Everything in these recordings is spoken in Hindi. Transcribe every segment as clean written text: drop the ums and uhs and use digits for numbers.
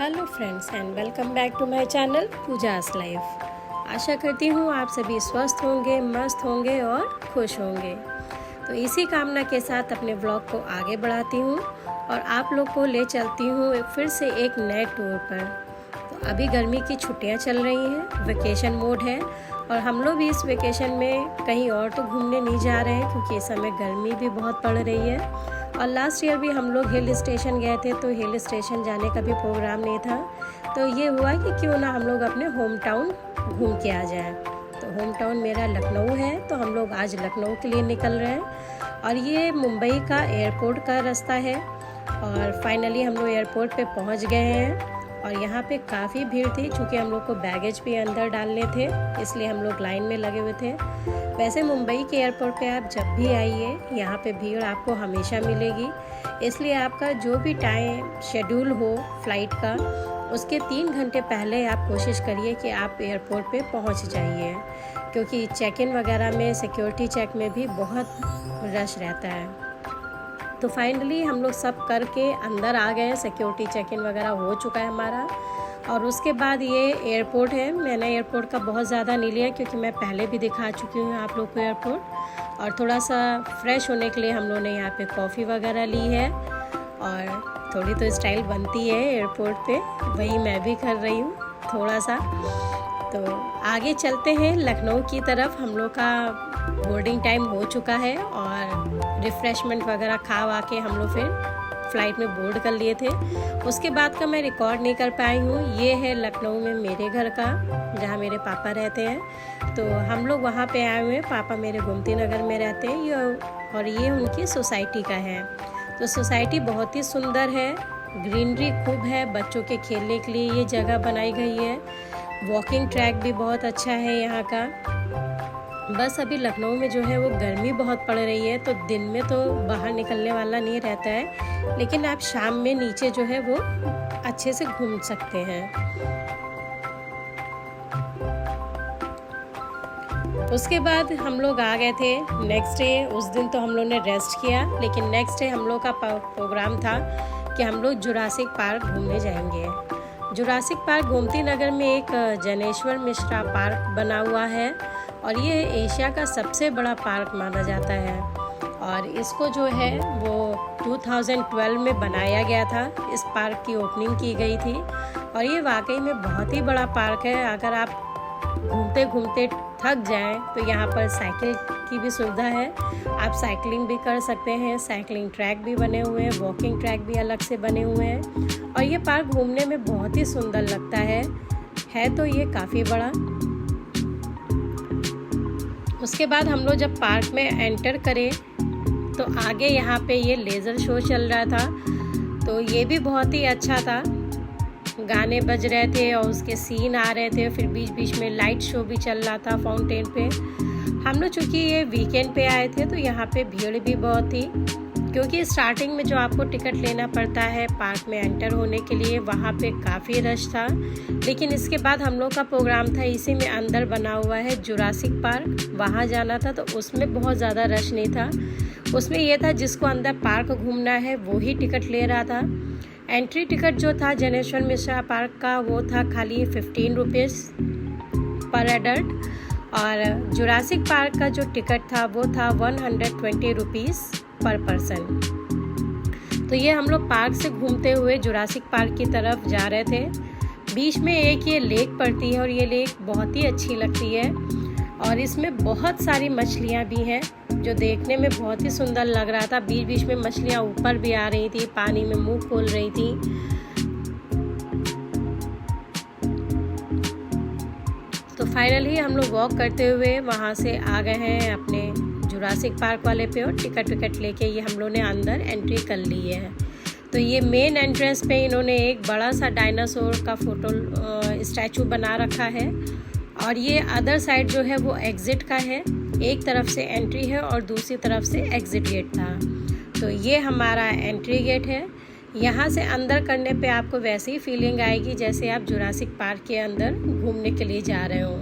Hello friends and welcome back to my channel Pooja's life. आशा करती हूँ आप सभी स्वस्थ होंगे, मस्त होंगे और खुश होंगे। तो इसी कामना के साथ अपने व्लॉग को आगे बढ़ाती हूँ और आप लोग को ले चलती हूँ फिर से एक नए टूर पर। तो अभी गर्मी की छुट्टियाँ चल रही हैं, वेकेशन मोड है और हम लोग भी इस वेकेशन में कहीं और तो घूमने नहीं जा रहे हैं क्योंकि इस समय गर्मी भी बहुत पड़ रही है। और लास्ट ईयर भी हम लोग हिल स्टेशन गए थे तो हिल स्टेशन जाने का भी प्रोग्राम नहीं था। तो ये हुआ कि क्यों ना हम लोग अपने होम टाउन घूम के आ जाएं। तो होम टाउन मेरा लखनऊ है तो हम लोग आज लखनऊ के लिए निकल रहे हैं और ये मुंबई का एयरपोर्ट का रास्ता है। और फाइनली हम लोग एयरपोर्ट पे पहुंच गए हैं और यहाँ पे काफ़ी भीड़ थी क्योंकि हम लोग को बैगेज भी अंदर डालने थे, इसलिए हम लोग लाइन में लगे हुए थे। वैसे मुंबई के एयरपोर्ट पे आप जब भी आइए यहाँ पे भीड़ आपको हमेशा मिलेगी, इसलिए आपका जो भी टाइम शेड्यूल हो फ्लाइट का उसके 3 घंटे पहले आप कोशिश करिए कि आप एयरपोर्ट पे पहुँच जाइए, क्योंकि चेक इन वगैरह में सिक्योरिटी चेक में भी बहुत रश रहता है। तो फाइनली हम लोग सब करके अंदर आ गए हैं, सिक्योरिटी चेक इन वगैरह हो चुका है हमारा। और उसके बाद ये एयरपोर्ट है। मैंने एयरपोर्ट का बहुत ज़्यादा नहीं लिया क्योंकि मैं पहले भी दिखा चुकी हूँ आप लोग को एयरपोर्ट। और थोड़ा सा फ्रेश होने के लिए हम लोग ने यहाँ पे कॉफ़ी वगैरह ली है और थोड़ी तो स्टाइल बनती है एयरपोर्ट पे, वही मैं भी कर रही हूँ थोड़ा सा। तो आगे चलते हैं लखनऊ की तरफ। हम लोग का बोर्डिंग टाइम हो चुका है और रिफ़्रेशमेंट वगैरह खा वा के हम लोग फिर फ़्लाइट में बोर्ड कर लिए थे। उसके बाद का मैं रिकॉर्ड नहीं कर पाई हूँ। ये है लखनऊ में मेरे घर का, जहाँ मेरे पापा रहते हैं। तो हम लोग वहाँ पे आए हुए हैं, पापा मेरे गोमती नगर में रहते हैं और ये उनकी सोसाइटी का है। तो सोसाइटी बहुत ही सुंदर है, ग्रीनरी खूब है, बच्चों के खेलने के लिए ये जगह बनाई गई है। वॉकिंग ट्रैक भी बहुत अच्छा है यहाँ का। बस अभी लखनऊ में जो है वो गर्मी बहुत पड़ रही है तो दिन में तो बाहर निकलने वाला नहीं रहता है, लेकिन आप शाम में नीचे जो है वो अच्छे से घूम सकते हैं। उसके बाद हम लोग आ गए थे नेक्स्ट डे। उस दिन तो हम लोग ने रेस्ट किया, लेकिन नेक्स्ट डे हम लोग का प्रोग्राम था कि हम लोग जुरासिक पार्क घूमने जाएंगे। जुरासिक पार्क गोमती नगर में एक जनेश्वर मिश्रा पार्क बना हुआ है और ये एशिया का सबसे बड़ा पार्क माना जाता है। और इसको जो है वो 2012 में बनाया गया था। इस पार्क की ओपनिंग की गई थी और ये वाकई में बहुत ही बड़ा पार्क है। अगर आप घूमते घूमते थक जाएं तो यहाँ पर साइकिल की भी सुविधा है, आप साइकिलिंग भी कर सकते हैं। साइकिलिंग ट्रैक भी बने हुए हैं, वॉकिंग ट्रैक भी अलग से बने हुए हैं और ये पार्क घूमने में बहुत ही सुंदर लगता है तो ये काफ़ी बड़ा। उसके बाद हम लोग जब पार्क में एंटर करें तो आगे यहाँ पे ये लेज़र शो चल रहा था, तो ये भी बहुत ही अच्छा था। गाने बज रहे थे और उसके सीन आ रहे थे, फिर बीच बीच में लाइट शो भी चल रहा था फाउंटेन पे। हम लोग चूँकि ये वीकेंड पे आए थे तो यहाँ पे भीड़ भी बहुत थी, क्योंकि स्टार्टिंग में जो आपको टिकट लेना पड़ता है पार्क में एंटर होने के लिए, वहाँ पे काफ़ी रश था। लेकिन इसके बाद हम लोग का प्रोग्राम था इसी में अंदर बना हुआ है जुरासिक पार्क, वहाँ जाना था तो उसमें बहुत ज़्यादा रश नहीं था। उसमें यह था जिसको अंदर पार्क घूमना है वो ही टिकट ले रहा था। एंट्री टिकट जो था जनेश्वर मिश्रा पार्क का वो था खाली 15 रुपीज़ पर एडल्ट और जुरासिक पार्क का जो टिकट था वो था 120 रुपीज़ पर पर्सन। तो ये हम लोग पार्क से घूमते हुए जुरासिक पार्क की तरफ जा रहे थे। बीच में एक ये लेक पड़ती है और ये लेक बहुत ही अच्छी लगती है और इसमें बहुत सारी मछलियाँ भी हैं जो देखने में बहुत ही सुंदर लग रहा था। बीच बीच में मछलियाँ ऊपर भी आ रही थी, पानी में मुंह खोल रही थी। तो फाइनली हम लोग वॉक करते हुए वहाँ से आ गए हैं अपने जुरासिक पार्क वाले पे और टिकट लेके ये हम लोग ने अंदर एंट्री कर ली है। तो ये मेन एंट्रेंस पे इन्होंने एक बड़ा सा डायनासोर का फोटो स्टैचू बना रखा है और ये अदर साइड जो है वो एग्ज़िट का है। एक तरफ से एंट्री है और दूसरी तरफ से एग्ज़िट गेट था। तो ये हमारा एंट्री गेट है। यहाँ से अंदर करने पे आपको वैसी ही फीलिंग आएगी जैसे आप जुरासिक पार्क के अंदर घूमने के लिए जा रहे हो।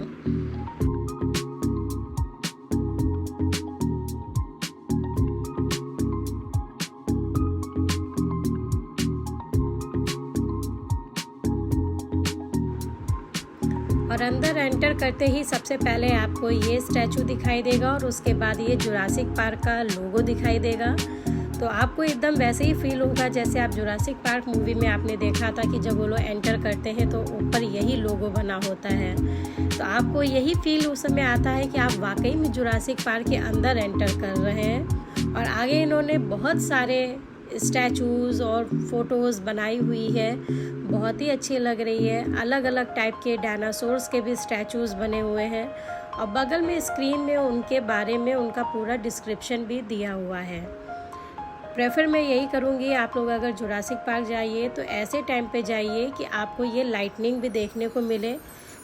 और अंदर एंटर करते ही सबसे पहले आपको ये स्टैचू दिखाई देगा और उसके बाद ये जुरासिक पार्क का लोगो दिखाई देगा। तो आपको एकदम वैसे ही फील होगा जैसे आप जुरासिक पार्क मूवी में आपने देखा था कि जब वो लोग एंटर करते हैं तो ऊपर यही लोगो बना होता है। तो आपको यही फील उस समय आता है कि आप वाकई में जुरासिक पार्क के अंदर एंटर कर रहे हैं। और आगे इन्होंने बहुत सारे स्टैचूज़ और फोटोज़ बनाई हुई है, बहुत ही अच्छी लग रही है। अलग अलग टाइप के डायनासोर्स के भी स्टैचूज़ बने हुए हैं और बगल में स्क्रीन में उनके बारे में उनका पूरा डिस्क्रिप्शन भी दिया हुआ है। प्रेफर मैं यही करूँगी आप लोग अगर जुरासिक पार्क जाइए तो ऐसे टाइम पे जाइए कि आपको ये लाइटनिंग भी देखने को मिले,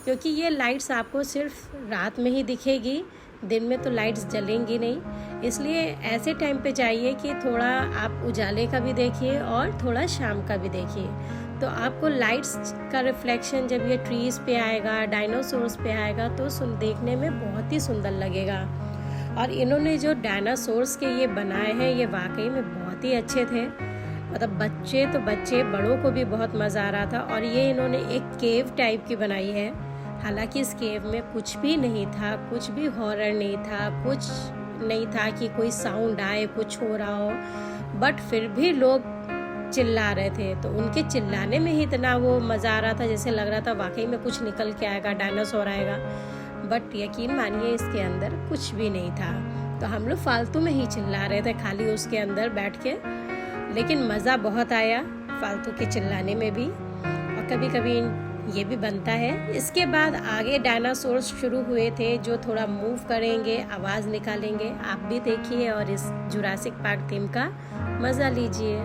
क्योंकि ये लाइट्स आपको सिर्फ रात में ही दिखेगी, दिन में तो लाइट्स जलेंगी नहीं। इसलिए ऐसे टाइम पे जाइए कि थोड़ा आप उजाले का भी देखिए और थोड़ा शाम का भी देखिए, तो आपको लाइट्स का रिफ्लेक्शन जब ये ट्रीज़ पे आएगा, डायनासोर्स पे आएगा तो देखने में बहुत ही सुंदर लगेगा। और इन्होंने जो डायनासोर्स के ये बनाए हैं ये वाकई में बहुत ही अच्छे थे, मतलब बच्चे तो बच्चे, बड़ों को भी बहुत मज़ा आ रहा था। और ये इन्होंने एक केव टाइप की बनाई है, हालांकि इस केव में कुछ भी नहीं था, कुछ भी हॉरर नहीं था, कुछ नहीं था कि कोई साउंड आए, कुछ हो रहा हो, बट फिर भी लोग चिल्ला रहे थे। तो उनके चिल्लाने में ही इतना वो मज़ा आ रहा था, जैसे लग रहा था वाकई में कुछ निकल के आएगा, डायनासोर आएगा। बट यकीन मानिए इसके अंदर कुछ भी नहीं था। तो हम लोग फालतू में ही चिल्ला रहे थे खाली उसके अंदर बैठ के, लेकिन मज़ा बहुत आया फालतू के चिल्लाने में भी। और कभी कभी ये भी बनता है। इसके बाद आगे डायनासोर्स शुरू हुए थे जो थोड़ा मूव करेंगे, आवाज़ निकालेंगे। आप भी देखिए और इस जुरासिक पार्क थीम का मज़ा लीजिए।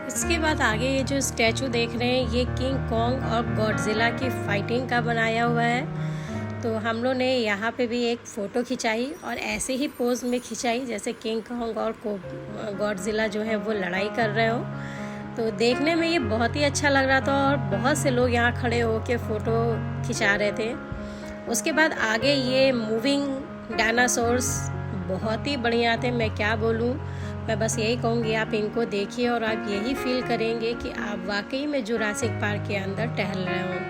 इसके बाद आगे ये जो स्टैचू देख रहे हैं ये किंग कॉन्ग और गॉडजिला की फाइटिंग का बनाया हुआ है। तो हम लोग ने यहाँ पे भी एक फ़ोटो खिंचाई और ऐसे ही पोज में खिंचाई जैसे किंग कॉन्ग और गॉडजिला जो है वो लड़ाई कर रहे हो। तो देखने में ये बहुत ही अच्छा लग रहा था और बहुत से लोग यहाँ खड़े होकर फ़ोटो खिंचा रहे थे। उसके बाद आगे ये मूविंग डायनासोर्स बहुत ही बढ़िया थे, मैं क्या बोलूँ। मैं बस यही कहूँगी आप इनको देखिए और आप यही फील करेंगे कि आप वाकई में जुरासिक पार्क के अंदर टहल रहे हो।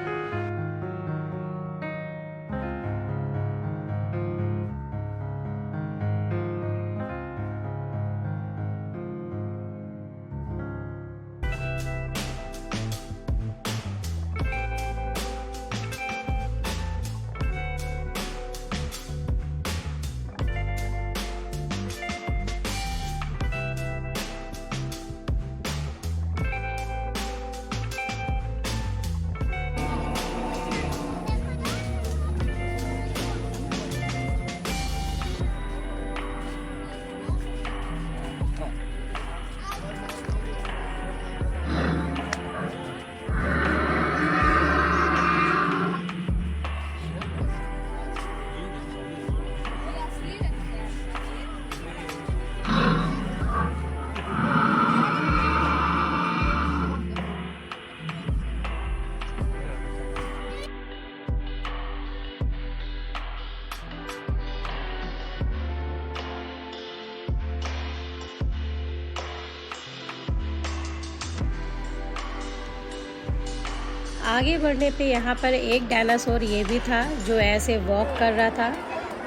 आगे बढ़ने पे यहाँ पर एक डायनासोर ये भी था जो ऐसे वॉक कर रहा था।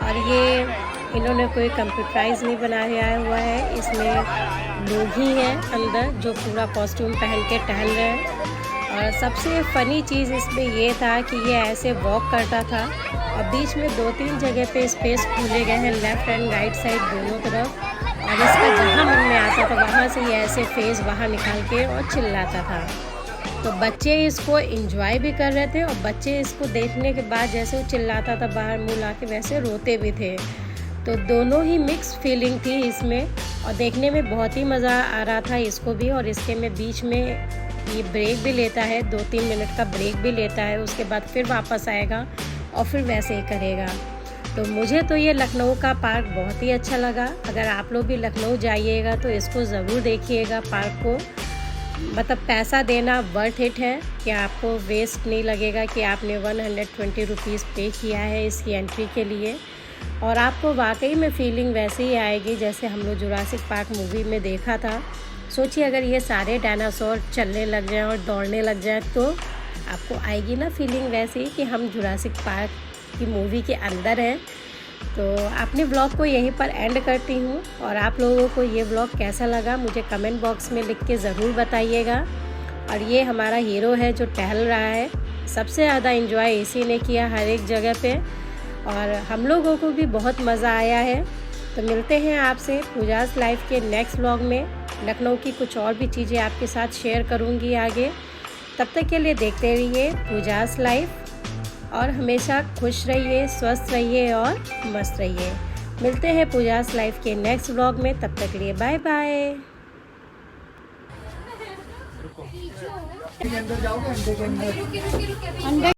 और ये इन्होंने कोई कंप्यूटराइज नहीं बनाया हुआ है, इसमें लोग ही हैं अंदर जो पूरा कॉस्ट्यूम पहन के टहल रहे हैं। और सबसे फ़नी चीज़ इसमें ये था कि ये ऐसे वॉक करता था और बीच में 2-3 जगह पे स्पेस खोले गए हैं, लेफ़्ट एंड राइट साइड दोनों तरफ। और इसका जहाँ मन में आता था वहाँ से ये ऐसे फेस बाहर निकाल के और चिल्लाता था। तो बच्चे इसको एंजॉय भी कर रहे थे और बच्चे इसको देखने के बाद जैसे वो चिल्लाता था बाहर मुंह ला के वैसे रोते भी थे। तो दोनों ही मिक्स फीलिंग थी इसमें और देखने में बहुत ही मज़ा आ रहा था इसको भी। और इसके में बीच में ये ब्रेक भी लेता है, 2-3 मिनट का ब्रेक भी लेता है, उसके बाद फिर वापस आएगा और फिर वैसे ही करेगा। तो मुझे तो ये लखनऊ का पार्क बहुत ही अच्छा लगा। अगर आप लोग भी लखनऊ जाइएगा तो इसको ज़रूर देखिएगा पार्क को। मतलब पैसा देना वर्थ इट है कि आपको वेस्ट नहीं लगेगा कि आपने 120 रुपीज़ पे किया है इसकी एंट्री के लिए। और आपको वाकई में फीलिंग वैसे ही आएगी जैसे हम लोग जुरासिक पार्क मूवी में देखा था। सोचिए अगर ये सारे डायनासोर चलने लग जाएं और दौड़ने लग जाएं तो आपको आएगी ना फीलिंग वैसे ही कि हम जुरासिक पार्क की मूवी के अंदर हैं। तो अपने ब्लॉग को यहीं पर एंड करती हूँ और आप लोगों को ये ब्लॉग कैसा लगा मुझे कमेंट बॉक्स में लिख के ज़रूर बताइएगा। और ये हमारा हीरो है जो टहल रहा है, सबसे ज़्यादा एंजॉय इसी ने किया हर एक जगह पे और हम लोगों को भी बहुत मज़ा आया है। तो मिलते हैं आपसे पूजास लाइफ के नेक्स्ट व्लॉग में। लखनऊ की कुछ और भी चीज़ें आपके साथ शेयर करूँगी आगे। तब तक के लिए देखते रहिए पूजास लाइफ और हमेशा खुश रहिए, स्वस्थ रहिए और मस्त रहिए। मिलते हैं पूजास लाइफ के नेक्स्ट व्लॉग में। तब तक के लिए बाय बाय। अंदर जाओगे अंडे के अंदर